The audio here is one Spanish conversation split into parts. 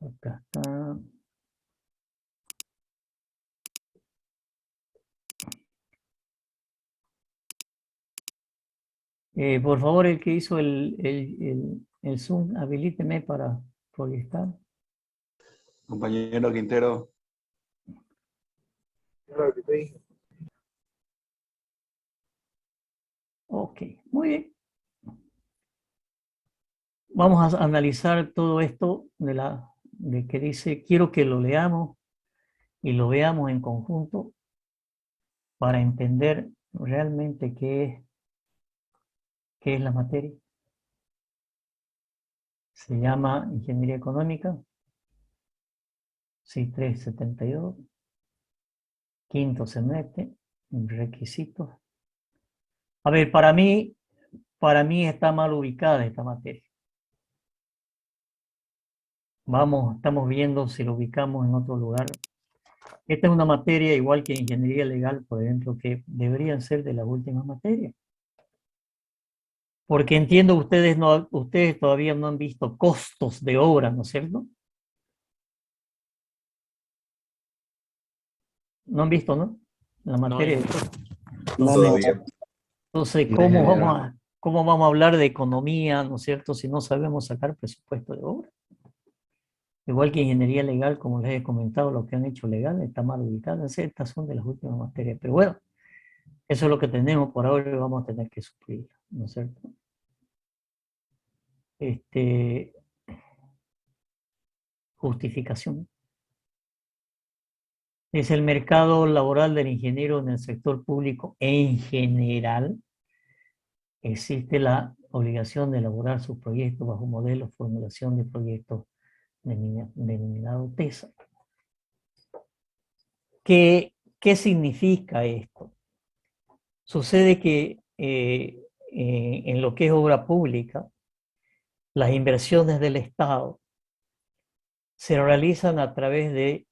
Acá está. Por favor, el que hizo el Zoom, habilíteme para proyectar. Compañero Quintero. Ok, muy bien. Vamos a analizar todo esto de que dice, quiero que lo leamos y lo veamos en conjunto para entender realmente qué es la materia. Se llama Ingeniería Económica, SI 372, quinto semestre, requisitos. A ver, para mí está mal ubicada esta materia. Estamos viendo si lo ubicamos en otro lugar. Esta es una materia, igual que ingeniería legal, por ejemplo, que deberían ser de las últimas materias. Porque entiendo ustedes todavía no han visto costos de obra, ¿no es cierto? No han visto, ¿no? La materia de costos. No todavía. Entonces, ¿cómo vamos a hablar de economía, ¿no es cierto? Si no sabemos sacar presupuesto de obra. Igual que ingeniería legal, como les he comentado, lo que han hecho legal está mal ubicado. Estas son de las últimas materias. Pero bueno, eso es lo que tenemos por ahora y vamos a tener que suplirlo, ¿no es cierto? Justificación. Es el mercado laboral del ingeniero en el sector público en general. Existe la obligación de elaborar sus proyectos bajo modelos, formulación de proyectos denominado TESA. ¿Qué significa esto? Sucede que en lo que es obra pública, las inversiones del Estado se realizan a través de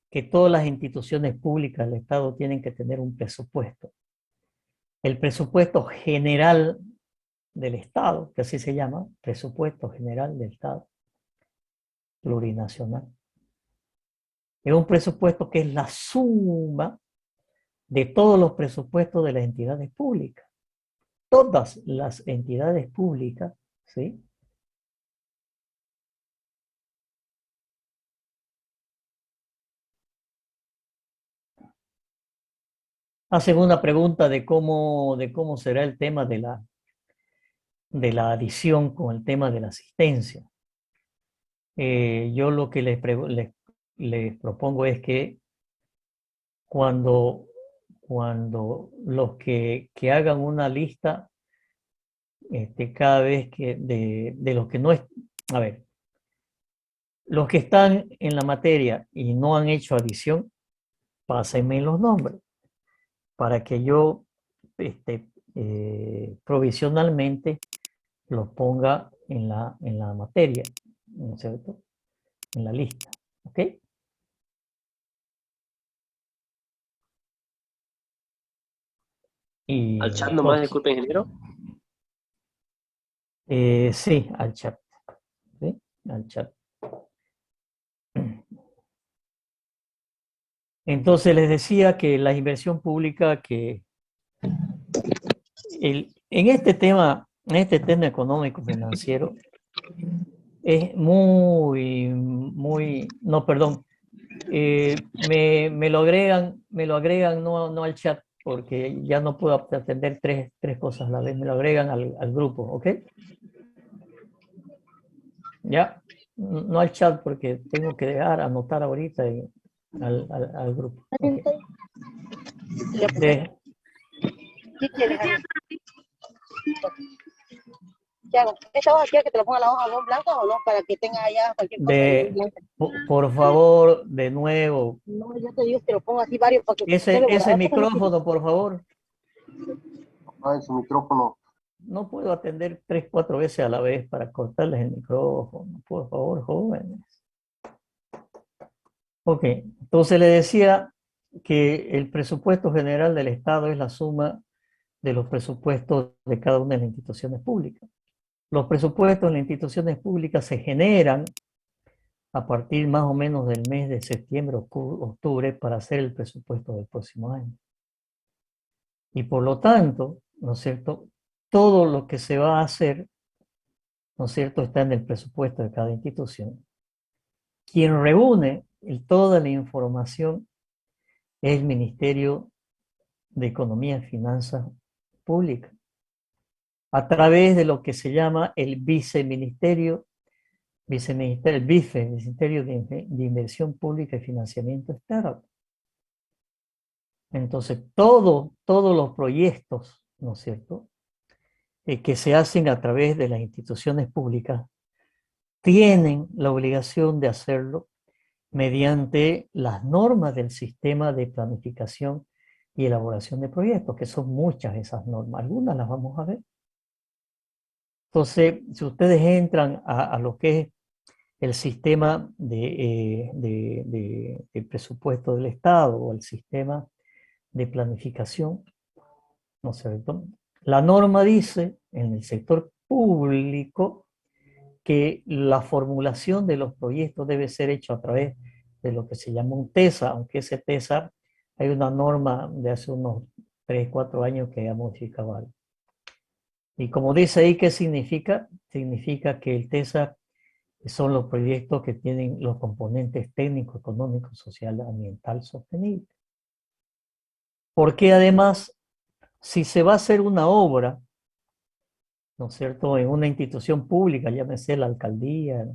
que todas las instituciones públicas del Estado tienen que tener un presupuesto. El presupuesto general del Estado, que así se llama, presupuesto general del Estado, plurinacional. Es un presupuesto que es la suma de todos los presupuestos de las entidades públicas. Todas las entidades públicas, ¿sí? Hacen una pregunta de cómo será el tema de la adición con el tema de la asistencia. Yo lo que les propongo es que cuando los que hagan una lista, cada vez que de los que no es, a ver, los que están en la materia y no han hecho adición, pásenme los nombres para que yo provisionalmente los ponga en la materia, ¿no es cierto? En la lista, ¿ok? Y Al chat nomás, disculpe, ingeniero. Sí, al chat. ¿Sí? Al chat. Entonces les decía que la inversión pública en este tema económico financiero es no, perdón, me lo agregan no al chat porque ya no puedo atender tres cosas a la vez, me lo agregan al grupo, ¿ok? Ya, no al chat porque tengo que anotar ahorita al grupo. Okay. ¿Qué hago? ¿Esta hoja quiere que te lo ponga la hoja blanca o no? Para que tenga allá cualquier cosa. Por favor, de nuevo. No, yo te digo que lo pongo así varios. Porque ese micrófono, por favor. Ah, ese micrófono. No puedo atender 3, 4 veces a la vez para cortarles el micrófono. Por favor, jóvenes. Ok, entonces le decía que el presupuesto general del Estado es la suma de los presupuestos de cada una de las instituciones públicas. Los presupuestos en las instituciones públicas se generan a partir más o menos del mes de septiembre o octubre para hacer el presupuesto del próximo año. Y por lo tanto, ¿no es cierto?, todo lo que se va a hacer, ¿no es cierto?, está en el presupuesto de cada institución. Quien reúne toda la información es el Ministerio de Economía y Finanzas Públicas, a través de lo que se llama el Viceministerio, el BIFE, Ministerio de Inversión Pública y Financiamiento Externo. Entonces, todos los proyectos, ¿no es cierto?, que se hacen a través de las instituciones públicas, tienen la obligación de hacerlo mediante las normas del sistema de planificación y elaboración de proyectos, que son muchas esas normas. Algunas las vamos a ver. Entonces, si ustedes entran a lo que es el sistema de presupuesto del Estado o el sistema de planificación, ¿no es cierto?, la norma dice en el sector público que la formulación de los proyectos debe ser hecho a través de lo que se llama un TESA, aunque ese TESA hay una norma de hace unos 3, 4 años que ha modificado algo. Y como dice ahí, ¿qué significa? Significa que el TESA son los proyectos que tienen los componentes técnico, económico, social, ambiental, sostenible. Porque además, si se va a hacer una obra, ¿no es cierto?, en una institución pública, llámese la alcaldía,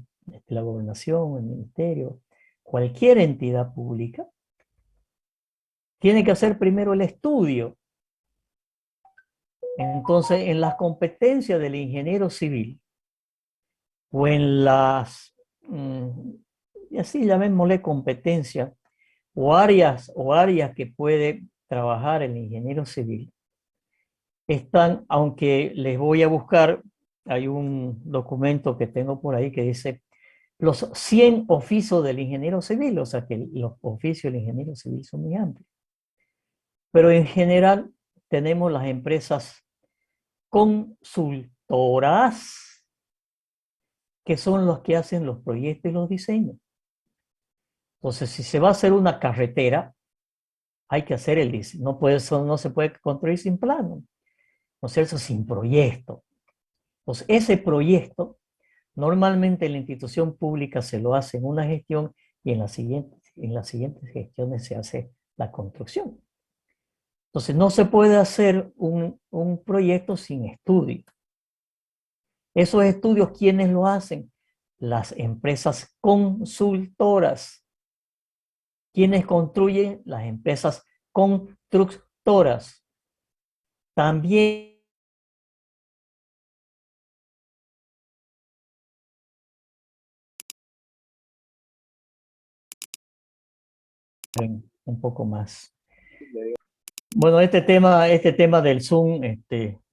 la gobernación, el ministerio, cualquier entidad pública, tiene que hacer primero el estudio. Entonces, en las competencias del ingeniero civil, o en las, y así llamémosle competencia, o áreas que puede trabajar el ingeniero civil, están, aunque les voy a buscar, hay un documento que tengo por ahí que dice los 100 oficios del ingeniero civil, o sea que los oficios del ingeniero civil son muy amplios. Pero en general tenemos las empresas consultoras, que son los que hacen los proyectos y los diseños. Entonces, si se va a hacer una carretera, hay que hacer el diseño. No se puede construir sin plano, ¿no es cierto?, sin proyecto. Entonces, ese proyecto, normalmente la institución pública se lo hace en una gestión y en las siguientes gestiones se hace la construcción. Entonces, no se puede hacer un proyecto sin estudio. Esos estudios, ¿quiénes lo hacen? Las empresas consultoras. ¿Quiénes construyen? Las empresas constructoras. También un poco más. Bueno, este tema del Zoom,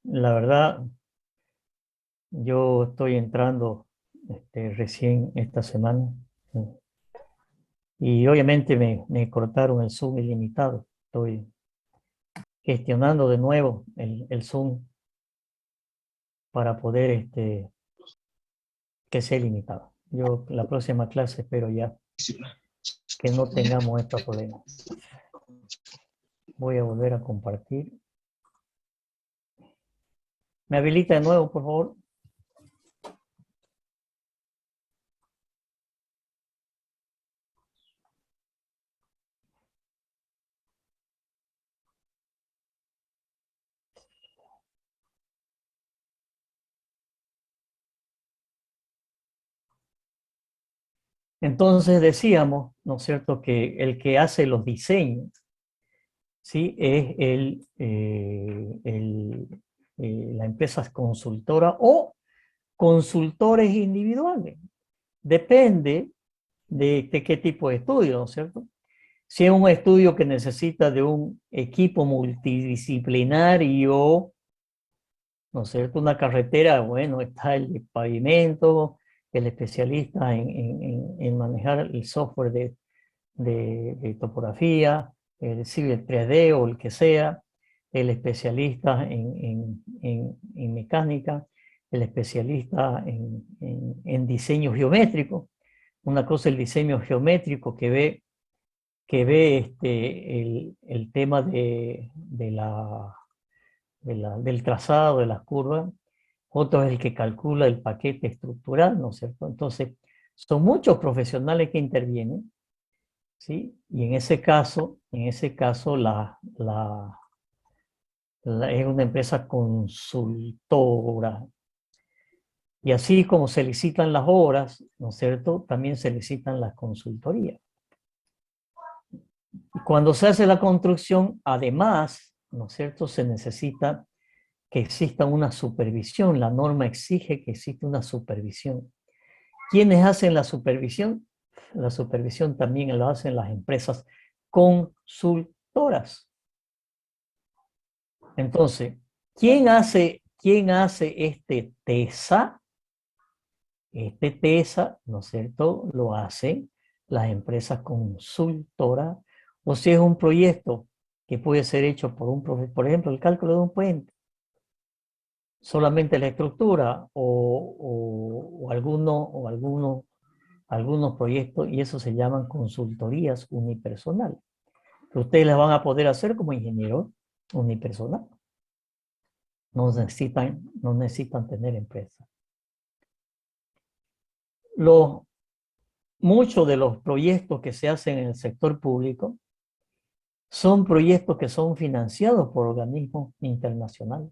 la verdad, yo estoy entrando recién esta semana y obviamente me cortaron el Zoom ilimitado. Estoy gestionando de nuevo el Zoom para poder que sea ilimitado. Yo la próxima clase espero ya que no tengamos estos problemas. Voy a volver a compartir. ¿Me habilita de nuevo, por favor? Entonces decíamos, ¿no es cierto?, que el que hace los diseños, ¿sí?, es la empresa consultora o consultores individuales. Depende de qué tipo de estudio, ¿no es cierto? Si es un estudio que necesita de un equipo multidisciplinario, ¿no es cierto?, una carretera, bueno, está el de pavimento, el especialista en manejar el software de topografía, el Civil 3D o el que sea, el especialista en mecánica, el especialista en diseño geométrico. Una cosa el diseño geométrico que ve el tema del trazado, de las curvas. Otro es el que calcula el paquete estructural, ¿no es cierto? Entonces, son muchos profesionales que intervienen, ¿sí? Y en ese caso es una empresa consultora. Y así como se licitan las obras, ¿no es cierto? También se licitan las consultorías. Y cuando se hace la construcción, además, ¿no es cierto? Se necesita que exista una supervisión. La norma exige que exista una supervisión. ¿Quiénes hacen la supervisión? La supervisión también la hacen las empresas consultoras. Entonces, ¿quién hace este TESA? Este TESA, ¿no es cierto?, lo hacen las empresas consultoras, o si es un proyecto que puede ser hecho por un profesor, por ejemplo, el cálculo de un puente, solamente la estructura o algunos proyectos, y eso se llaman consultorías unipersonales, que ustedes las van a poder hacer como ingeniero unipersonal. No necesitan tener empresa. Muchos de los proyectos que se hacen en el sector público son proyectos que son financiados por organismos internacionales.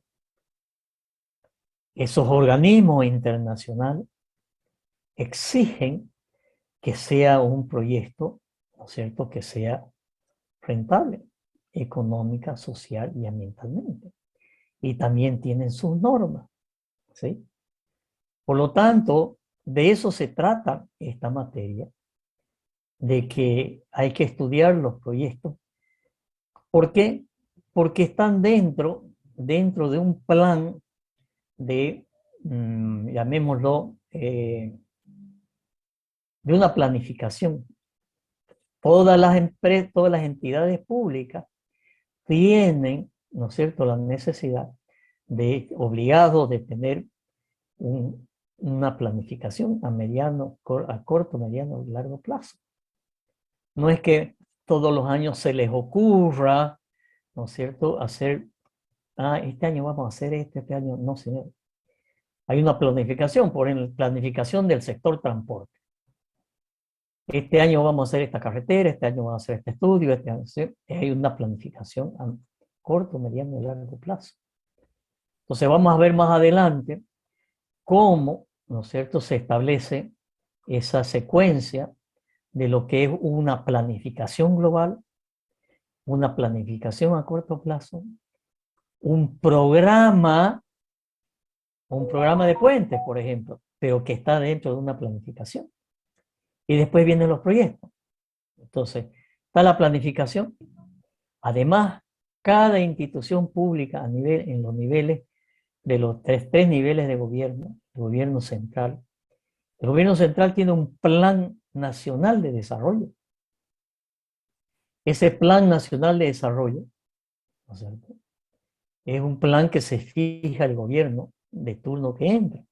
Esos organismos internacionales exigen que sea un proyecto, ¿no es cierto?, que sea rentable, económica, social y ambientalmente. Y también tienen sus normas, ¿sí? Por lo tanto, de eso se trata esta materia, de que hay que estudiar los proyectos. ¿Por qué? Porque están dentro de un plan de, llamémoslo, de una planificación. Todas las empresas, todas las entidades públicas tienen, ¿no es cierto?, la necesidad obligados de tener una planificación a corto, mediano y largo plazo. No es que todos los años se les ocurra, ¿no es cierto?, hacer, este año vamos a hacer este año, no, señor. Hay una planificación, por ejemplo, planificación del sector transporte. Este año vamos a hacer esta carretera, este año vamos a hacer este estudio, hay una planificación a corto, mediano y largo plazo. Entonces vamos a ver más adelante cómo, ¿no es cierto?, se establece esa secuencia de lo que es una planificación global, una planificación a corto plazo, un programa de puentes, por ejemplo, pero que está dentro de una planificación. Y después vienen los proyectos. Entonces, está la planificación. Además, cada institución pública en los niveles de los tres niveles de gobierno, el gobierno central. El gobierno central tiene un plan nacional de desarrollo. Ese plan nacional de desarrollo, ¿no es cierto?, es un plan que se fija el gobierno de turno que entra.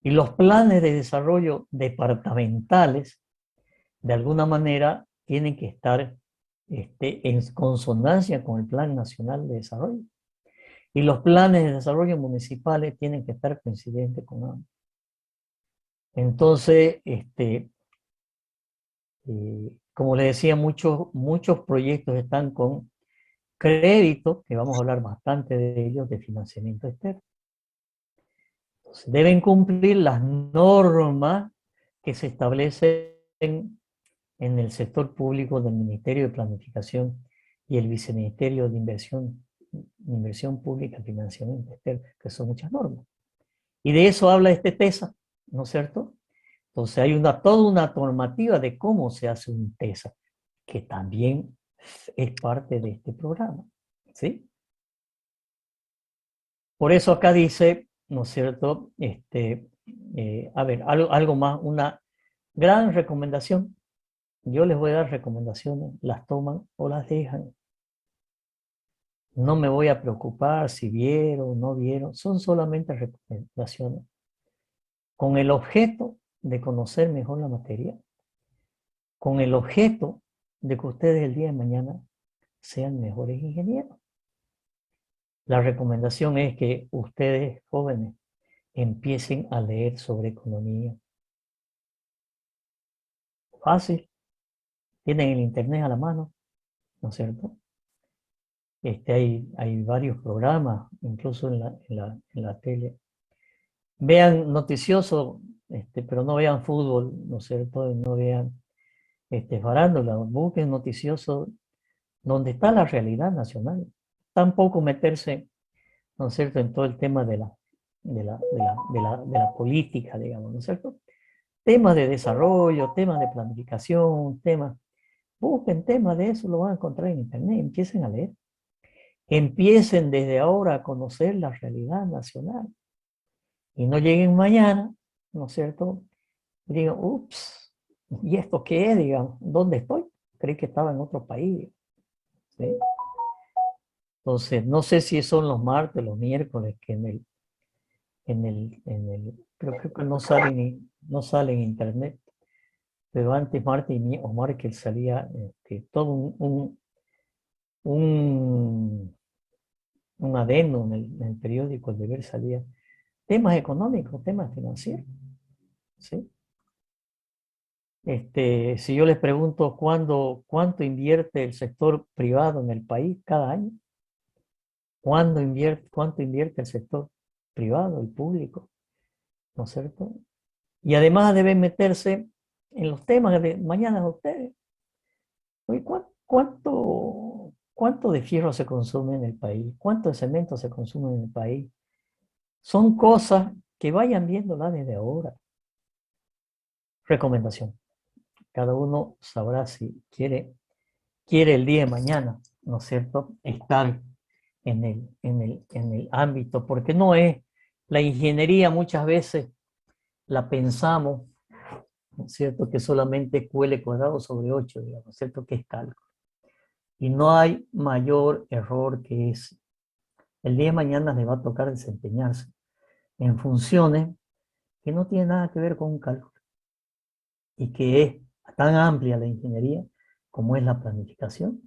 Y los planes de desarrollo departamentales, de alguna manera, tienen que estar en consonancia con el Plan Nacional de Desarrollo. Y los planes de desarrollo municipales tienen que estar coincidentes con ambos. Entonces, como les decía, muchos proyectos están con créditos, que vamos a hablar bastante de ellos, de financiamiento externo. Entonces, deben cumplir las normas que se establecen en el sector público del Ministerio de Planificación y el Viceministerio de Inversión Pública y Financiamiento Externo, que son muchas normas. Y de eso habla este TESA, ¿no es cierto? Entonces hay toda una normativa de cómo se hace un TESA, que también es parte de este programa, ¿sí? Por eso acá dice, ¿no es cierto? A ver, algo más, una gran recomendación. Yo les voy a dar recomendaciones, las toman o las dejan. No me voy a preocupar si vieron o no vieron, son solamente recomendaciones, con el objeto de conocer mejor la materia con el objeto de que ustedes el día de mañana sean mejores ingenieros. La recomendación es que ustedes, jóvenes, empiecen a leer sobre economía. Fácil. Tienen el internet a la mano, ¿no es cierto? Hay varios programas, incluso en la tele. Vean noticioso, pero no vean fútbol, ¿no es cierto? No vean farándula, busquen noticioso donde está la realidad nacional. Tampoco meterse, ¿no es cierto?, en todo el tema de la política, digamos, ¿no es cierto? Temas de desarrollo, temas de planificación, busquen temas de eso, lo van a encontrar en internet, empiecen a leer. Empiecen desde ahora a conocer la realidad nacional. Y no lleguen mañana, ¿no es cierto? Y digan, ups, ¿y esto qué es? Digamos, ¿dónde estoy? Creí que estaba en otro país. ¿Sí? Entonces, no sé si son los martes, los miércoles, que creo que no sale en internet, pero antes martes o miércoles salía todo un adendo en el periódico, el Deber salía temas económicos, temas financieros, ¿sí? Si yo les pregunto cuánto invierte el sector privado en el país cada año, cuánto invierte el sector privado, el público, ¿no es cierto? Y además deben meterse en los temas de mañana ustedes. Oye, ¿cuánto de fierro se consume en el país? ¿Cuánto de cemento se consume en el país? Son cosas que vayan viéndolas desde ahora. Recomendación. Cada uno sabrá si quiere el día de mañana, ¿no es cierto?, estar en el ámbito, porque no es la ingeniería, muchas veces la pensamos, ¿no es cierto?, que solamente QL cuadrado sobre 8, digamos, ¿no es cierto?, que es cálculo. Y no hay mayor error que ese. El día de mañana le va a tocar desempeñarse en funciones que no tienen nada que ver con un cálculo y que es tan amplia la ingeniería como es la planificación.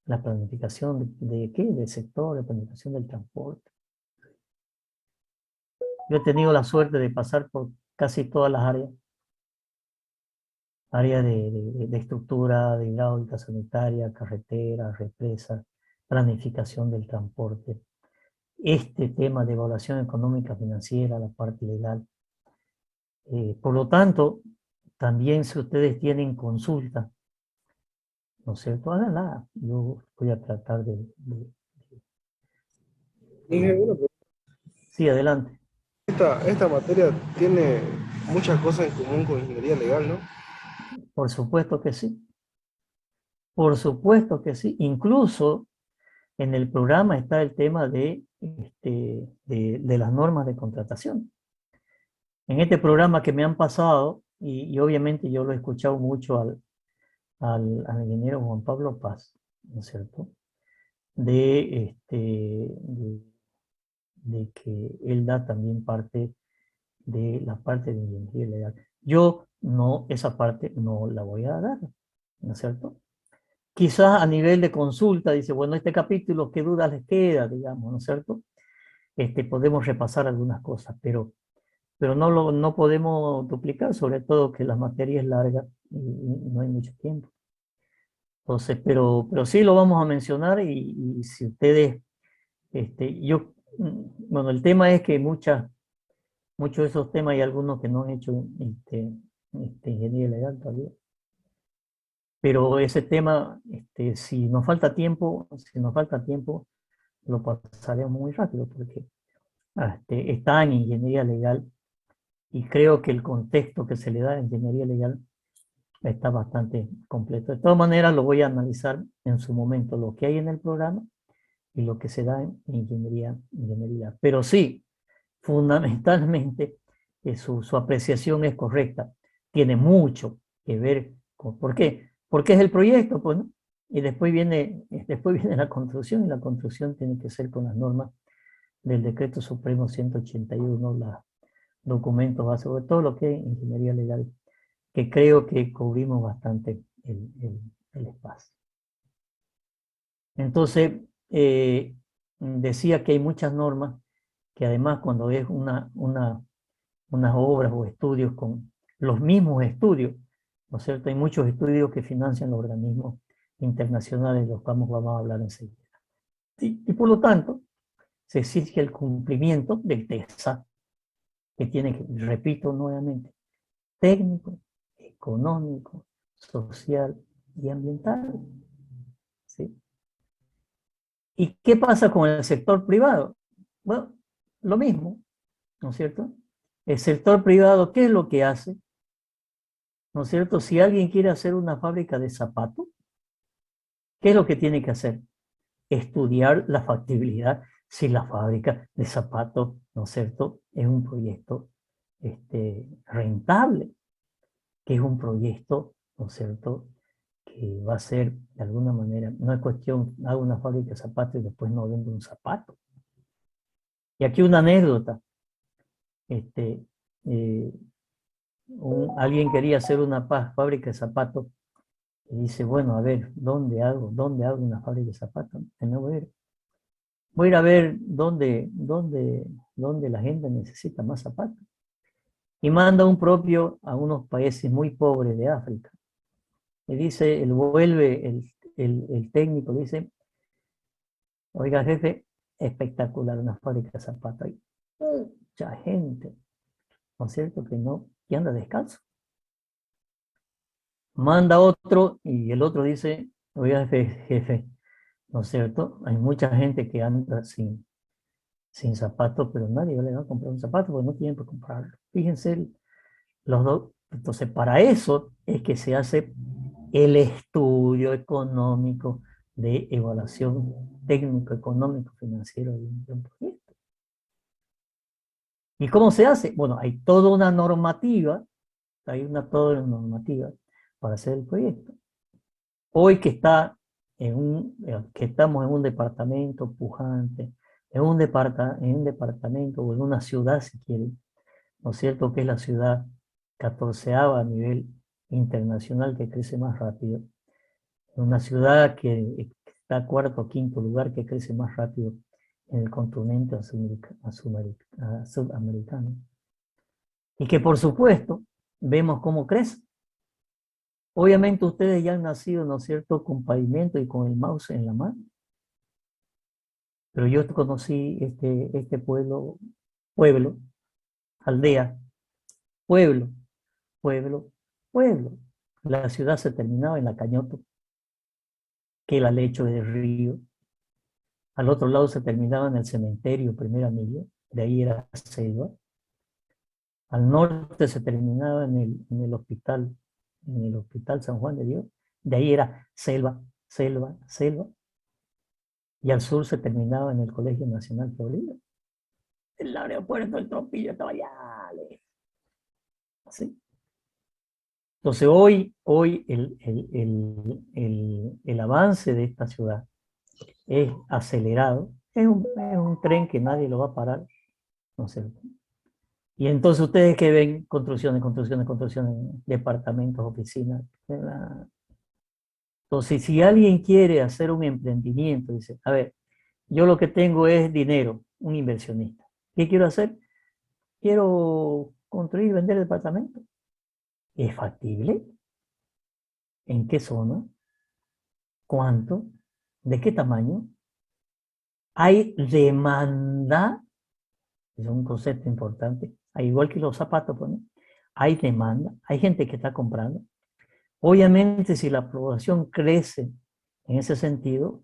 La planificación de qué, del sector, la planificación del transporte. Yo he tenido la suerte de pasar por casi todas las áreas de estructura, de hidráulica sanitaria, carretera, represas, planificación del transporte. Este tema de evaluación económica financiera, la parte legal. Por lo tanto, también si ustedes tienen consulta, ¿no es cierto?, háganla. Yo voy a tratar de... Sí, adelante. Esta materia tiene muchas cosas en común con ingeniería legal, ¿no? Por supuesto que sí. Por supuesto que sí. Incluso en el programa está el tema de las normas de contratación. En este programa que me han pasado, y obviamente yo lo he escuchado mucho al ingeniero Juan Pablo Paz, ¿no es cierto?, de que él da también parte de la parte de ingeniería legal. Yo no, esa parte no la voy a dar, ¿no es cierto? Quizás a nivel de consulta, dice, bueno, este capítulo, ¿qué dudas les queda, digamos, ¿no es cierto? Podemos repasar algunas cosas, pero no podemos duplicar, sobre todo que la materia es larga y no hay mucho tiempo. Entonces, pero sí lo vamos a mencionar y si ustedes, bueno, el tema es que muchos de esos temas hay algunos que no han hecho ingeniería legal todavía. Pero ese tema, si nos falta tiempo, lo pasaremos muy rápido porque está en ingeniería legal y creo que el contexto que se le da a ingeniería legal está bastante completo. De todas maneras, lo voy a analizar en su momento, lo que hay en el programa y lo que se da en ingeniería. Pero sí, fundamentalmente, su apreciación es correcta. Tiene mucho que ver con... ¿Por qué? Porque es el proyecto, pues, ¿no? Y después viene la construcción, y la construcción tiene que ser con las normas del Decreto Supremo 181, documentos básicos, sobre todo lo que es ingeniería legal, que creo que cubrimos bastante el espacio. Entonces, decía que hay muchas normas que además cuando es unas obras o estudios con los mismos estudios, ¿no es cierto? Hay muchos estudios que financian los organismos internacionales, de los cuales vamos a hablar enseguida. Y por lo tanto, se exige el cumplimiento del TESA, que tiene que, repito nuevamente, técnico, económico, social y ambiental. ¿Sí? ¿Y qué pasa con el sector privado? Bueno, lo mismo, ¿no es cierto? El sector privado, ¿qué es lo que hace? ¿No es cierto? Si alguien quiere hacer una fábrica de zapatos, ¿qué es lo que tiene que hacer? Estudiar la factibilidad si la fábrica de zapatos, ¿no es cierto?, es un proyecto rentable, que es un proyecto, ¿no es cierto?, que va a ser de alguna manera, no es cuestión, hago una fábrica de zapatos y después no vendo un zapato. Y aquí una anécdota, alguien quería hacer una fábrica de zapatos y dice, bueno, a ver, ¿dónde hago una fábrica de zapatos? Voy a ir a ver dónde la gente necesita más zapatos. Y manda un propio a unos países muy pobres de África. Y dice, el técnico dice, oiga jefe, espectacular una fábrica de zapatos. Hay mucha gente, ¿no es cierto?, que anda descalzo. Manda otro y el otro dice, oiga jefe, ¿no es cierto? Hay mucha gente que anda sin zapatos, pero nadie le va a comprar un zapato porque no tienen para comprarlo. Fíjense los dos. Entonces, para eso es que se hace el estudio económico de evaluación técnico-económico-financiero de un proyecto. ¿Y cómo se hace? Bueno, hay toda una normativa, toda una normativa para hacer el proyecto. Hoy que estamos en un departamento pujante, en un departamento o en una ciudad, si quieren, ¿no es cierto?, que es la ciudad 14ª a nivel internacional que crece más rápido, una ciudad que está cuarto o quinto lugar que crece más rápido en el continente sudamericano. Y que por supuesto vemos cómo crece. Obviamente ustedes ya han nacido, ¿no es cierto?, con pavimento y con el mouse en la mano. Pero yo conocí este pueblo, aldea, pueblo, pueblo. La ciudad se terminaba en la Cañoto, que era el lecho del río. Al otro lado se terminaba en el cementerio Primera Milla, de ahí era selva. Al norte se terminaba en el hospital San Juan de Dios, de ahí era selva. Y al sur se terminaba en el Colegio Nacional Florida. El aeropuerto del Tropillo estaba allá. ¿Sí? Entonces hoy el avance de esta ciudad es acelerado, es un tren que nadie lo va a parar, ¿no es cierto? Y entonces ustedes que ven construcciones, departamentos, oficinas. Entonces, si alguien quiere hacer un emprendimiento, dice, a ver, yo lo que tengo es dinero, un inversionista. ¿Qué quiero hacer? Quiero construir y vender departamentos. ¿Es factible? ¿En qué zona? ¿Cuánto? ¿De qué tamaño? ¿Hay demanda? Es un concepto importante. Igual que los zapatos, pues, ¿no? Hay demanda, hay gente que está comprando. Obviamente, si la población crece en ese sentido,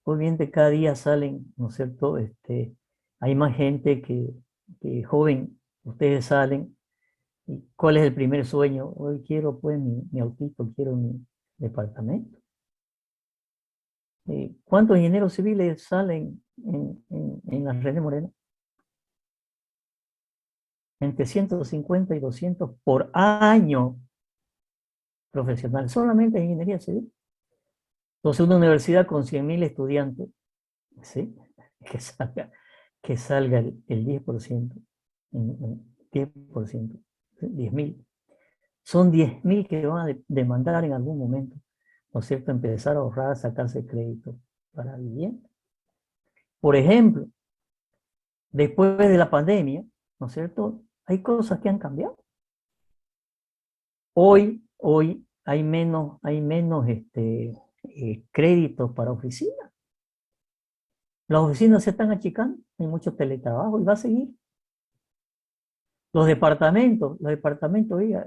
obviamente cada día salen, ¿no es cierto? Hay más gente que joven, ustedes salen. ¿Y cuál es el primer sueño? Hoy quiero pues mi autito, quiero mi departamento. ¿Cuántos ingenieros civiles salen en la René Moreno? Entre 150 y 200 por año profesional, solamente en ingeniería civil. Entonces, una universidad con 100.000 estudiantes, ¿sí?, que salga el 10%, 10%, 10.000. Son 10.000 que van a demandar en algún momento, ¿no es cierto?, empezar a ahorrar, sacarse crédito para vivienda. Por ejemplo, después de la pandemia, ¿no es cierto?, hay cosas que han cambiado. Hoy hay menos créditos para oficinas. Las oficinas se están achicando, hay mucho teletrabajo y va a seguir. Los departamentos, oiga,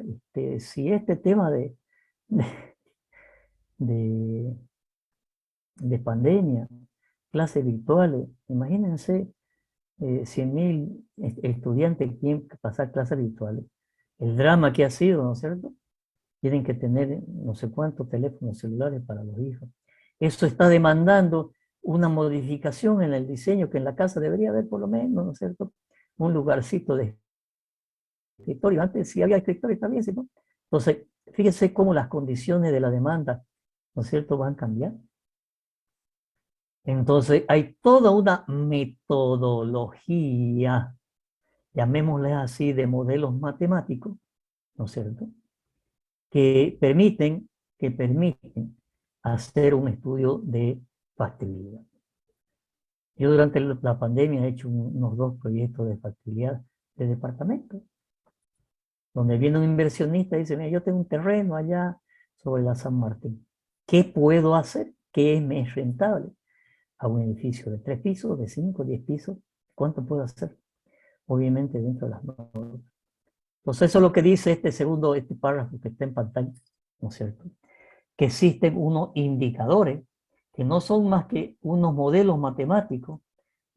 si este tema de pandemia, clases virtuales, imagínense 100.000 estudiantes que tienen que pasar clases virtuales. El drama que ha sido, ¿no es cierto? Tienen que tener no sé cuántos teléfonos celulares para los hijos. Eso está demandando una modificación en el diseño, que en la casa debería haber por lo menos, ¿no es cierto?, un lugarcito de escritorio. Antes si había escritorio está bien, ¿sí, no? Entonces, fíjese cómo las condiciones de la demanda, ¿no es cierto?, van cambiando. Entonces, hay toda una metodología, llamémosle así, de modelos matemáticos, ¿no es cierto?, que permiten hacer un estudio de factibilidad. Yo durante la pandemia he hecho unos 2 proyectos de factibilidad de departamento, donde viene un inversionista y dice, mira, yo tengo un terreno allá sobre la San Martín. ¿Qué puedo hacer? ¿Qué me es rentable? A un edificio de 3 pisos, de 5, 10 pisos. ¿Cuánto puedo hacer? Obviamente dentro de las normas. Entonces eso es lo que dice este párrafo que está en pantalla, ¿no es cierto?, que existen unos indicadores que no son más que unos modelos matemáticos,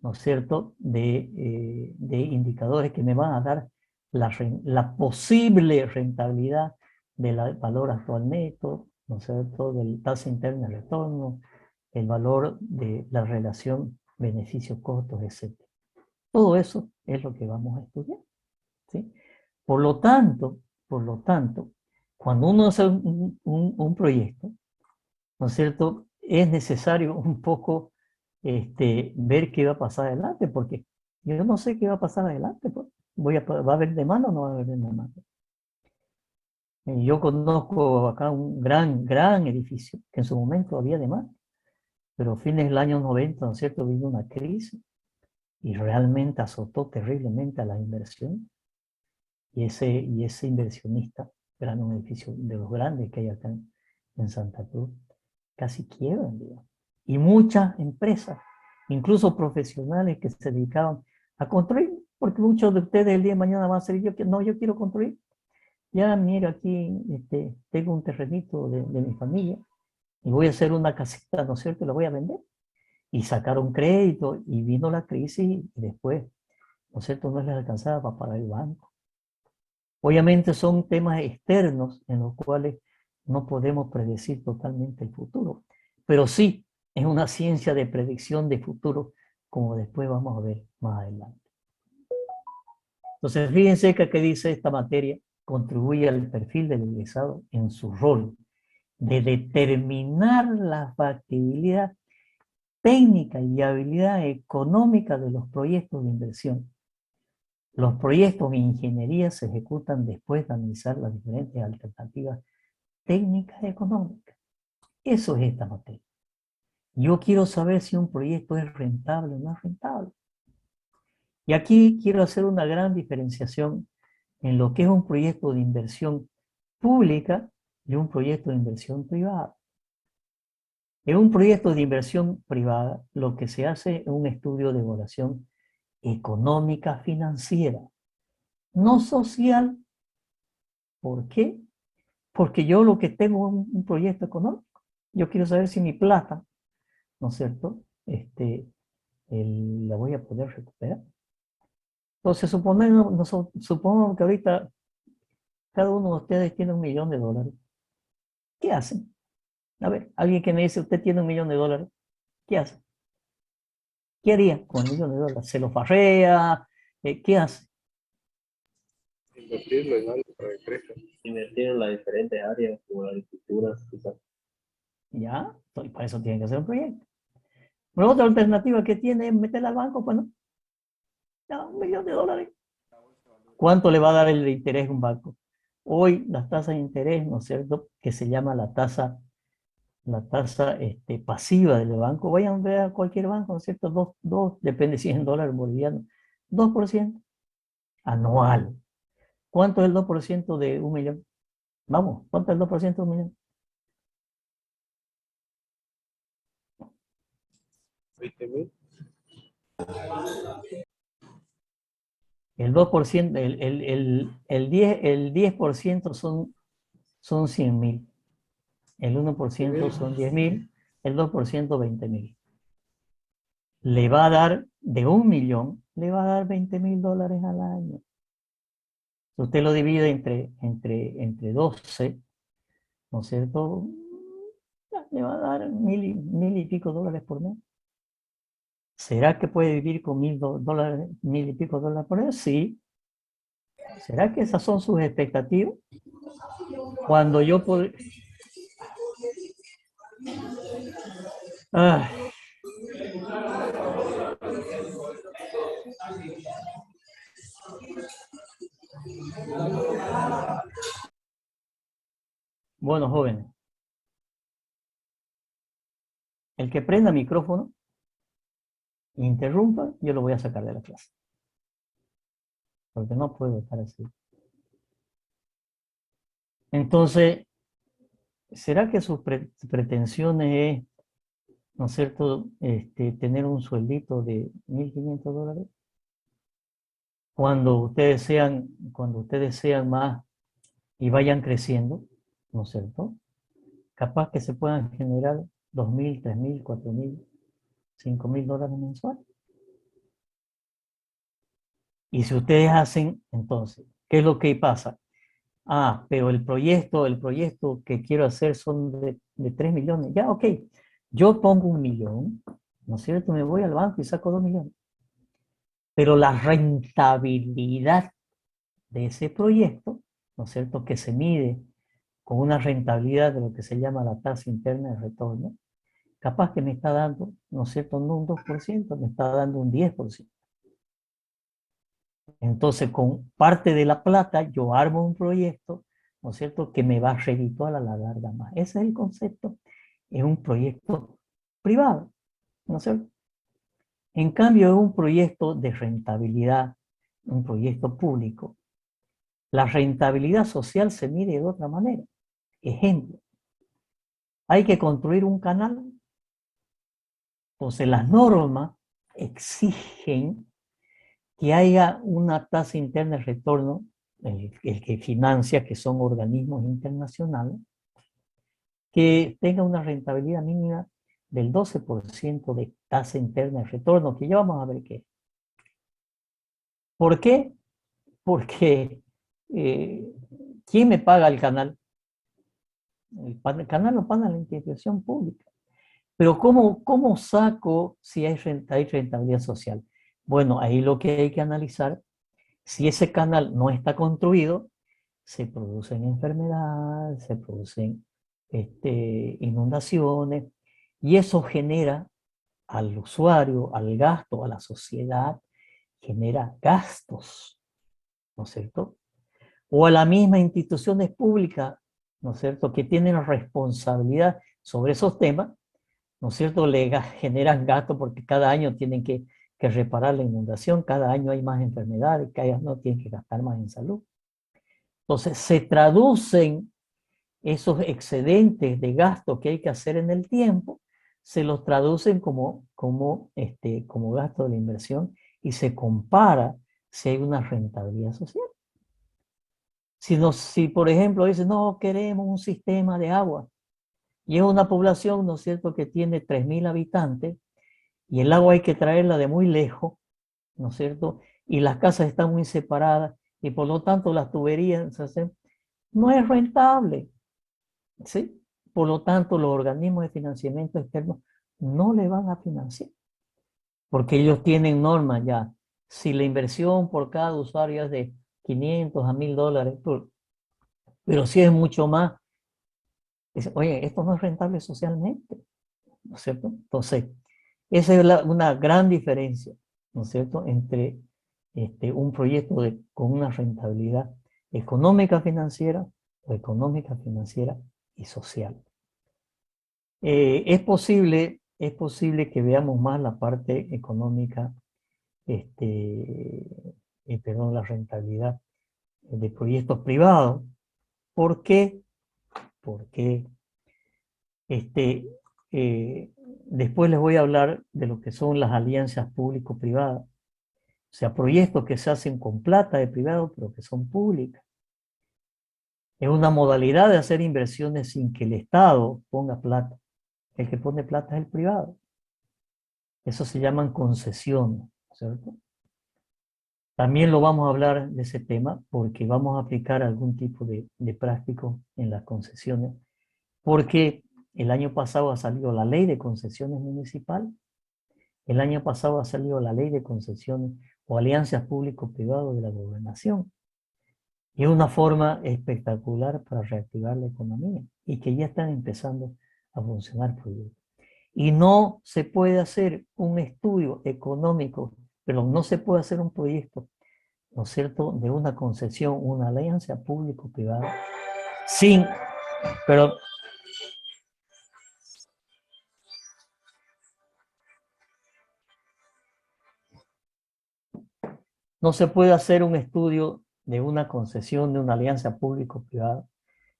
¿no es cierto?, de indicadores que me van a dar la posible rentabilidad del valor actual neto, ¿no es cierto?, del tasa interna de retorno, el valor de la relación beneficios-costos, etc. Todo eso es lo que vamos a estudiar, ¿sí? Por lo tanto, cuando uno hace un proyecto, ¿no es cierto?, es necesario un poco ver qué va a pasar adelante, porque yo no sé qué va a pasar adelante. Pues. ¿Va a haber demanda o no va a haber demanda? Yo conozco acá un gran edificio, que en su momento había demanda, pero a fines del año 90, ¿no es cierto?, vino una crisis y realmente azotó terriblemente a la inversión. Y ese inversionista, era un edificio de los grandes que hay acá en Santa Cruz, casi quiebran, digamos. Y muchas empresas, incluso profesionales que se dedicaban a construir, porque muchos de ustedes el día de mañana van a ser yo quiero construir. Ya, mira, aquí tengo un terrenito de mi familia y voy a hacer una casita, ¿no es cierto? La voy a vender. Y sacaron crédito y vino la crisis y después, ¿no es cierto?, no les alcanzaba para pagar el banco. Obviamente son temas externos en los cuales no podemos predecir totalmente el futuro, pero sí es una ciencia de predicción de futuro, como después vamos a ver más adelante. Entonces, fíjense que aquí dice esta materia, contribuye al perfil del egresado en su rol de determinar la factibilidad técnica y viabilidad económica de los proyectos de inversión. Los proyectos de ingeniería se ejecutan después de analizar las diferentes alternativas técnicas y económicas. Eso es esta materia. Yo quiero saber si un proyecto es rentable o no es rentable. Y aquí quiero hacer una gran diferenciación en lo que es un proyecto de inversión pública y un proyecto de inversión privada. En un proyecto de inversión privada, lo que se hace es un estudio de evaluación económica financiera, no social. ¿Por qué? Porque yo lo que tengo es un proyecto económico. Yo quiero saber si mi plata, ¿no es cierto?, la voy a poder recuperar. Entonces, supongamos que ahorita cada uno de ustedes tiene $1.000.000. ¿Qué hacen? A ver, alguien que me dice, usted tiene $1.000.000, ¿qué hace? ¿Qué haría con $1.000.000? ¿Se lo farrea? ¿Qué hace? Invertirlo en algo para que crezca. Invertir en las diferentes áreas, como la agricultura, quizás. ¿Ya? Entonces, para eso tienen que hacer un proyecto. Pero otra alternativa que tiene es meterla al banco, pues no. Ya, $1.000.000. ¿Cuánto le va a dar el interés un banco? Hoy las tasas de interés, ¿no es cierto?, que se llama la tasa pasiva del banco, vayan a ver a cualquier banco, ¿no es cierto? Depende si es en dólares bolivianos, 2% anual. ¿Cuánto es el 2% de 1.000.000? Vamos, ¿cuánto es el 2% de 1.000.000? 20.000. El 2%, el 10% son 100.000. El 1% son 10.000, el 2% 20.000. Le va a dar, de 1.000.000, le va a dar $20.000 al año. Si usted lo divide entre 12, ¿no es cierto? Le va a dar mil y pico dólares por mes. ¿Será que puede vivir con $1.000, mil y pico dólares por mes? Sí. ¿Será que esas son sus expectativas? Cuando yo puedo... Ah. Bueno, jóvenes, el que prenda micrófono, interrumpa, yo lo voy a sacar de la clase. Porque no puedo estar así. Entonces, ¿será que sus pretensiones es, ¿no es cierto?, tener un sueldito de $1.500? Cuando ustedes sean más y vayan creciendo, ¿no es cierto?, capaz que se puedan generar 2.000, 3.000, 4.000, 5.000 dólares mensuales. Y si ustedes hacen, entonces, ¿qué es lo que pasa? Ah, pero el proyecto que quiero hacer son de 3 millones. Ya, ok. Yo pongo 1.000.000, ¿no es cierto? Me voy al banco y saco 2 millones. Pero la rentabilidad de ese proyecto, ¿no es cierto?, que se mide con una rentabilidad de lo que se llama la tasa interna de retorno, capaz que me está dando, ¿no es cierto?, no un 2%, me está dando un 10%. Entonces, con parte de la plata, yo armo un proyecto, ¿no es cierto?, que me va a redituar a la larga más. Ese es el concepto. Es un proyecto privado, ¿no es cierto? En cambio, es un proyecto de rentabilidad, un proyecto público. La rentabilidad social se mide de otra manera. Ejemplo, hay que construir un canal. Entonces, las normas exigen que haya una tasa interna de retorno, el que financia, que son organismos internacionales, que tenga una rentabilidad mínima del 12% de tasa interna de retorno, que ya vamos a ver qué. ¿Por qué? Porque ¿quién me paga el canal? El canal lo paga la institución pública. Pero ¿cómo saco si hay rentabilidad social? Bueno, ahí lo que hay que analizar, si ese canal no está construido, se producen enfermedades, se producen inundaciones, y eso genera al usuario, al gasto, a la sociedad, genera gastos, ¿no es cierto? O a las mismas instituciones públicas, ¿no es cierto?, que tienen responsabilidad sobre esos temas, ¿no es cierto?, generan gastos porque cada año tienen que reparar la inundación, cada año hay más enfermedades, cada año tienen que gastar más en salud. Entonces, se traducen esos excedentes de gasto que hay que hacer en el tiempo, se los traducen como gasto de la inversión y se compara si hay una rentabilidad social. Si por ejemplo, dicen, no, queremos un sistema de agua, y es una población, ¿no es cierto?, que tiene 3.000 habitantes, y el agua hay que traerla de muy lejos, ¿no es cierto?, y las casas están muy separadas, y por lo tanto las tuberías, no es rentable, ¿sí? Por lo tanto, los organismos de financiamiento externo no le van a financiar, porque ellos tienen normas ya. Si la inversión por cada usuario es de 500 a 1.000 dólares, pero si es mucho más, dice, oye, esto no es rentable socialmente, ¿no es cierto? Entonces, esa es una gran diferencia, ¿no es cierto?, entre un proyecto con una rentabilidad económica financiera y social. Es posible que veamos más la parte económica, perdón, la rentabilidad de proyectos privados. ¿Por qué? Porque después les voy a hablar de lo que son las alianzas público-privadas. O sea, proyectos que se hacen con plata de privado, pero que son públicas. Es una modalidad de hacer inversiones sin que el Estado ponga plata. El que pone plata es el privado. Eso se llaman concesiones, ¿cierto? También lo vamos a hablar de ese tema porque vamos a aplicar algún tipo de práctico en las concesiones, porque el año pasado ha salido la ley de concesiones municipales, el año pasado ha salido la ley de concesiones o alianzas público-privadas de la gobernación. Y es una forma espectacular para reactivar la economía y que ya están empezando a funcionar proyectos. Y no se puede hacer un estudio económico, pero no se puede hacer un proyecto, ¿no es cierto?, de una concesión, una alianza público-privada, sin, pero no se puede hacer un estudio de una concesión, de una alianza público-privada,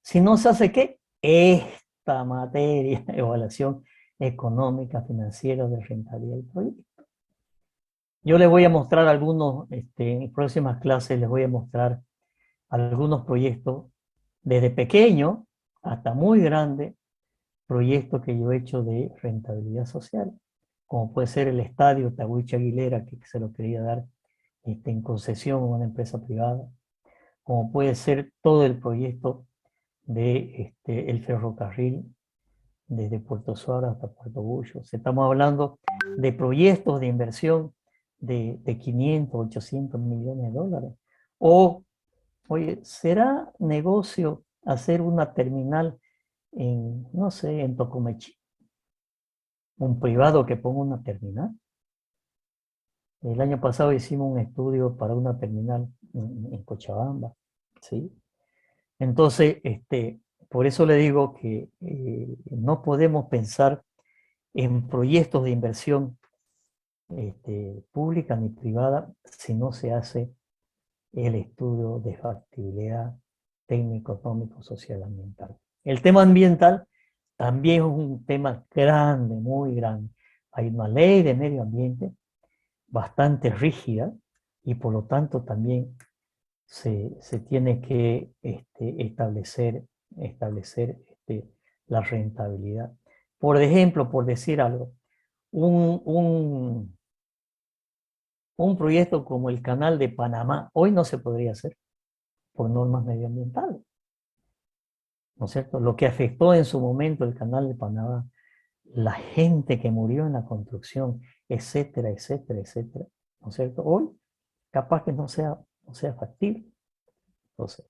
si no se hace, ¿qué? Esta materia, evaluación económica, financiera, de rentabilidad del proyecto. Yo les voy a mostrar algunos, en próximas clases les voy a mostrar algunos proyectos, desde pequeño hasta muy grande, proyectos que yo he hecho de rentabilidad social, como puede ser el estadio Tahuichi Aguilera, que se lo quería dar en concesión a una empresa privada, como puede ser todo el proyecto de el ferrocarril desde Puerto Suárez hasta Puerto Bullos. Estamos hablando de proyectos de inversión de 500, 800 millones de dólares. O, oye, ¿será negocio hacer una terminal en, no sé, en Tocomechi? Un privado que ponga una terminal. El año pasado hicimos un estudio para una terminal en Cochabamba, ¿sí? Entonces, por eso le digo que no podemos pensar en proyectos de inversión pública ni privada si no se hace el estudio de factibilidad técnico, económico, social, ambiental. El tema ambiental también es un tema grande, muy grande. Hay una ley de medio ambiente bastante rígida y por lo tanto también se tiene que establecer la rentabilidad. Por ejemplo, por decir algo, un proyecto como el Canal de Panamá hoy no se podría hacer por normas medioambientales, ¿no es cierto? Lo que afectó en su momento el Canal de Panamá, la gente que murió en la construcción, etcétera, etcétera, etcétera, ¿no es cierto? Hoy capaz que no sea factible. Entonces,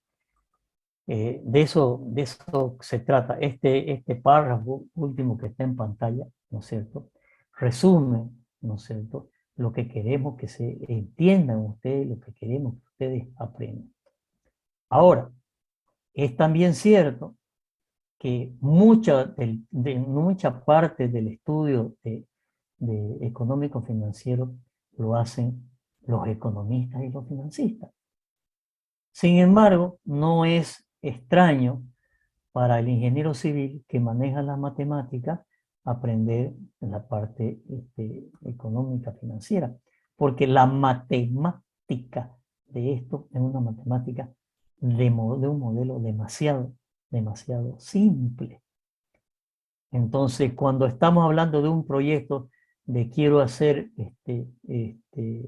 de eso se trata. Este párrafo último que está en pantalla, ¿no es cierto?, resume, ¿no es cierto?, lo que queremos que se entiendan ustedes, lo que queremos que ustedes aprendan. Ahora, es también cierto que mucha parte del estudio de económico financiero lo hacen los economistas y los financistas. Sin embargo, no es extraño para el ingeniero civil que maneja la matemática aprender la parte económica financiera, porque la matemática de esto es una matemática de un modelo demasiado simple. Entonces, cuando estamos hablando de un proyecto de quiero hacer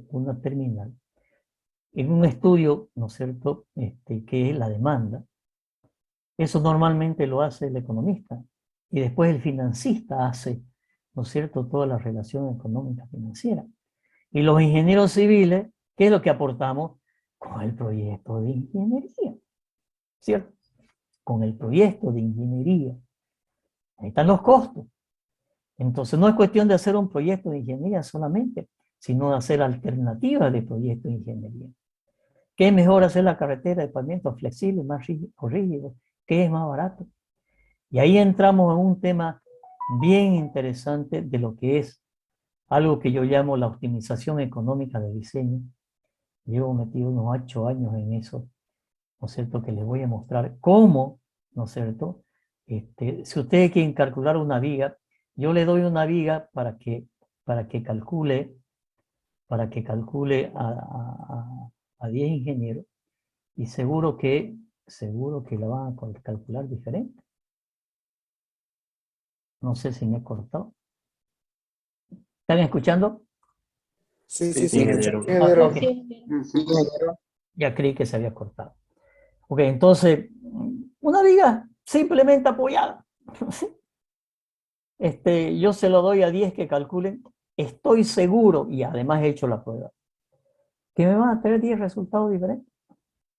una terminal, en un estudio, ¿no es cierto?, que es la demanda, eso normalmente lo hace el economista y después el financista hace, ¿no es cierto?, toda la relación económica financiera. Y los ingenieros civiles, ¿qué es lo que aportamos? Con el proyecto de ingeniería, ¿cierto? Con el proyecto de ingeniería. Ahí están los costos. Entonces no es cuestión de hacer un proyecto de ingeniería solamente, sino de hacer alternativas de proyectos de ingeniería. ¿Qué es mejor hacer la carretera de pavimento flexible, más rígido? ¿Qué es más barato? Y ahí entramos en un tema bien interesante de lo que es algo que yo llamo la optimización económica de diseño. Llevo metido unos 8 años en eso, ¿no es cierto? Que les voy a mostrar cómo, ¿no es cierto? Si ustedes quieren calcular una viga, yo le doy una viga para que calcule, a 10 ingenieros y seguro que la van a calcular diferente. No sé si me he cortado. ¿Están escuchando? Sí, Sí, sí, sí. escucha. Ingeniero. Ah, ok. Ujú. Ya creí que se había cortado. Ok, entonces, una viga simplemente apoyada. Yo se lo doy a 10 que calculen. Estoy seguro, y además he hecho la prueba, que me van a tener 10 resultados diferentes.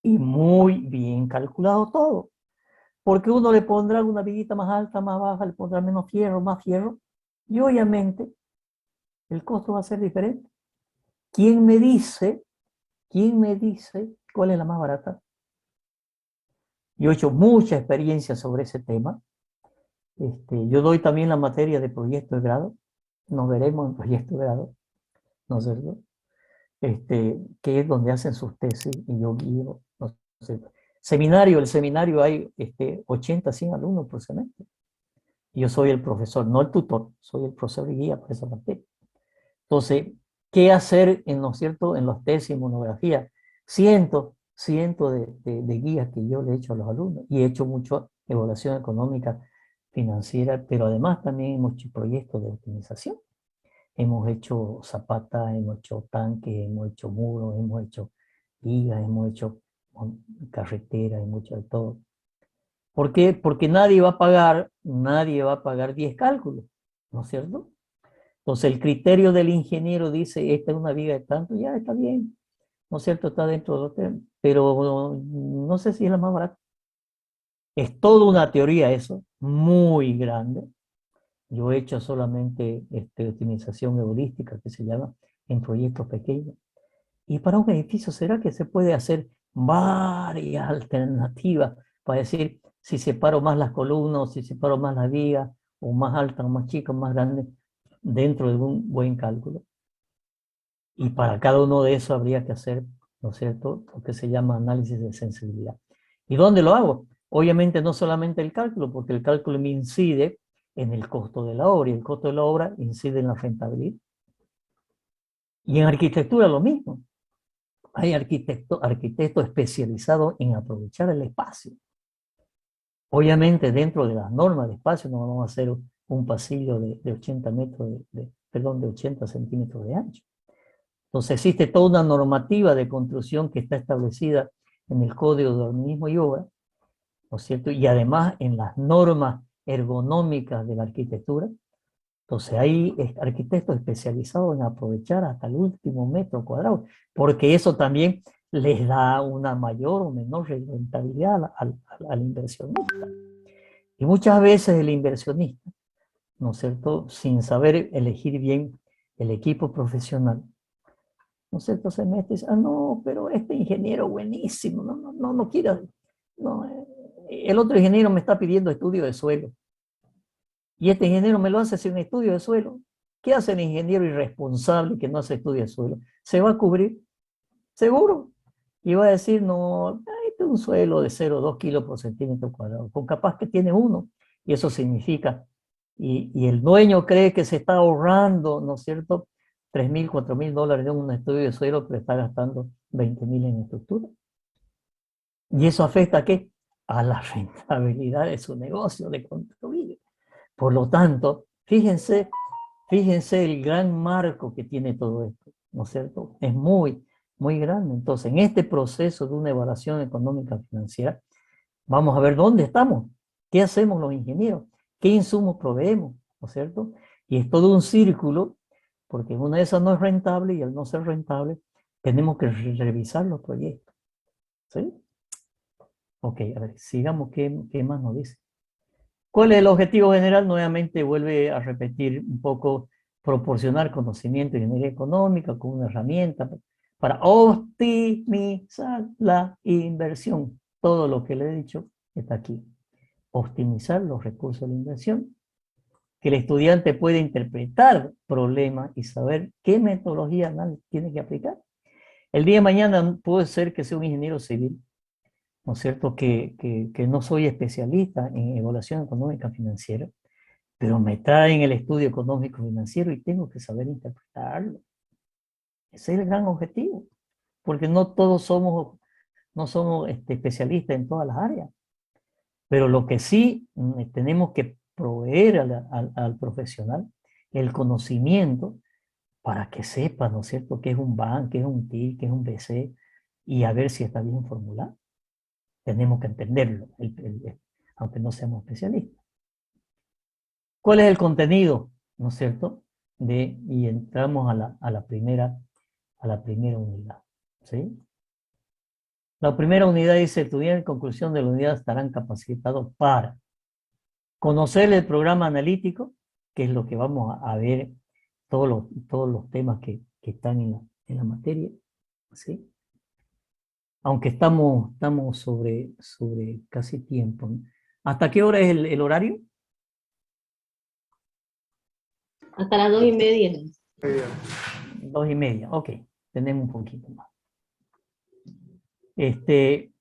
Y muy bien calculado todo. Porque uno le pondrá una viguita más alta, más baja, le pondrá menos fierro, más fierro. Y obviamente el costo va a ser diferente. ¿Quién me dice cuál es la más barata? Yo he hecho mucha experiencia sobre ese tema. Yo doy también la materia de proyecto de grado. Nos veremos en proyecto de grado, ¿no es cierto? Que es donde hacen sus tesis y yo guío. ¿No es cierto? El seminario hay 80, 100 alumnos por semestre. Yo soy el profesor, no el tutor, soy el profesor y guía para esa materia. Entonces, ¿qué hacer ¿no es cierto? En los tesis y monografías? Cientos de guías que yo le he hecho a los alumnos y he hecho mucha evaluación económica, financiera, pero además también hemos hecho proyectos de optimización. Hemos hecho zapatas, hemos hecho tanques, hemos hecho muros, hemos hecho vigas, hemos hecho carreteras, hemos hecho de todo. ¿Por qué? Porque nadie va a pagar 10 cálculos, ¿no es cierto? Entonces el criterio del ingeniero dice, esta es una viga de tanto, ya está bien, ¿no es cierto? Está dentro del hotel, pero no sé si es la más barata. Es toda una teoría eso, muy grande. Yo he hecho solamente optimización heurística, que se llama, en proyectos pequeños. Y para un edificio, ¿será que se puede hacer varias alternativas para decir si separo más las columnas, si separo más las vigas, o más altas, o más chicas, o más grandes, dentro de un buen cálculo? Y para cada uno de esos habría que hacer, ¿no es cierto?, lo que se llama análisis de sensibilidad. ¿Y dónde lo hago? Obviamente no solamente el cálculo, porque el cálculo me incide en el costo de la obra, y el costo de la obra incide en la rentabilidad. Y en arquitectura lo mismo. Hay arquitectos especializados en aprovechar el espacio. Obviamente dentro de las normas de espacio no vamos a hacer un pasillo de 80 metros, de 80 centímetros de ancho. Entonces existe toda una normativa de construcción que está establecida en el Código de Urbanismo y Obra, ¿no es cierto? Y además en las normas ergonómicas de la arquitectura. Entonces hay arquitectos especializados en aprovechar hasta el último metro cuadrado, porque eso también les da una mayor o menor rentabilidad al inversionista. Y muchas veces el inversionista, ¿no es cierto?, sin saber elegir bien el equipo profesional, ¿no es cierto?, se mete y dice, no, pero este ingeniero buenísimo, no quiero, no, el otro ingeniero me está pidiendo estudio de suelo. Y este ingeniero me lo hace sin estudio de suelo. ¿Qué hace el ingeniero irresponsable que no hace estudio de suelo? Se va a cubrir, seguro. Y va a decir, no, este es un suelo de 0,2 kilos por centímetro cuadrado, con capaz que tiene 1. Y eso significa, y el dueño cree que se está ahorrando, ¿no es cierto?, $3,000, $4,000 de un estudio de suelo, pero está gastando 20,000 en estructura. ¿Y eso afecta a qué? A la rentabilidad de su negocio de construir. Por lo tanto, fíjense el gran marco que tiene todo esto, ¿no es cierto? Es muy, muy grande. Entonces, en este proceso de una evaluación económica financiera, vamos a ver dónde estamos, qué hacemos los ingenieros, qué insumos proveemos, ¿no es cierto? Y es todo un círculo, porque una de esas no es rentable y al no ser rentable, tenemos que revisar los proyectos, ¿sí? Ok, a ver, sigamos, ¿qué más nos dice? ¿Cuál es el objetivo general? Nuevamente vuelve a repetir un poco proporcionar conocimiento de ingeniería económica como una herramienta para optimizar la inversión. Todo lo que le he dicho está aquí. Optimizar los recursos de la inversión, que el estudiante puede interpretar problemas y saber qué metodología tiene que aplicar. El día de mañana puede ser que sea un ingeniero civil, ¿no es cierto? Que no soy especialista en evaluación económica financiera, pero me traen el estudio económico financiero y tengo que saber interpretarlo. Ese es el gran objetivo, porque no todos somos, no somos especialistas en todas las áreas, pero lo que sí tenemos que proveer al profesional el conocimiento para que sepa, ¿no es cierto?, qué es un BAN, qué es un TIC, qué es un BC, y a ver si está bien formulado. Tenemos que entenderlo, aunque no seamos especialistas. ¿Cuál es el contenido, no es cierto? Y entramos a la primera unidad, ¿sí? La primera unidad dice: estudiantes en conclusión de la unidad estarán capacitados para conocer el programa analítico, que es lo que vamos a ver, todos los temas que están en la materia, ¿sí? Aunque estamos sobre casi tiempo, ¿no? ¿Hasta qué hora es el horario? Hasta las 2:30. 2:30, ok, tenemos un poquito más. En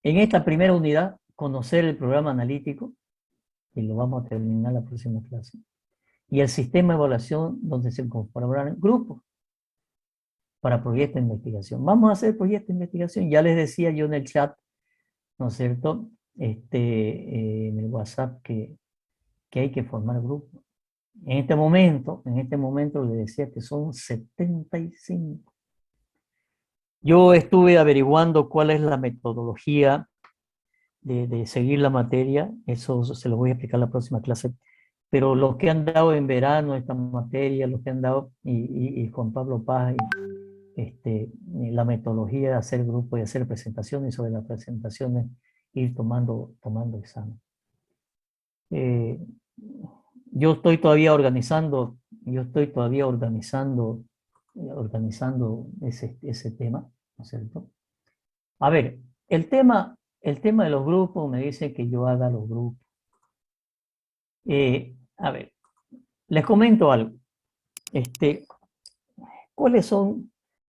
esta primera unidad, conocer el programa analítico, y lo vamos a terminar la próxima clase, y el sistema de evaluación donde se incorporarán grupos para proyectos de investigación. Vamos a hacer proyectos de investigación, ya les decía yo en el chat, ¿no es cierto? En el WhatsApp que hay que formar grupos. En este momento les decía que son 75. Yo estuve averiguando cuál es la metodología de seguir la materia, eso se lo voy a explicar en la próxima clase, pero los que han dado en verano esta materia, los que han dado, y Juan Pablo Paz, la metodología de hacer grupos y hacer presentaciones, y sobre las presentaciones ir tomando examen. Yo estoy todavía organizando ese tema, ¿no es cierto? A ver, el tema de los grupos, me dice que yo haga los grupos. A ver, les comento algo. ¿Cuáles son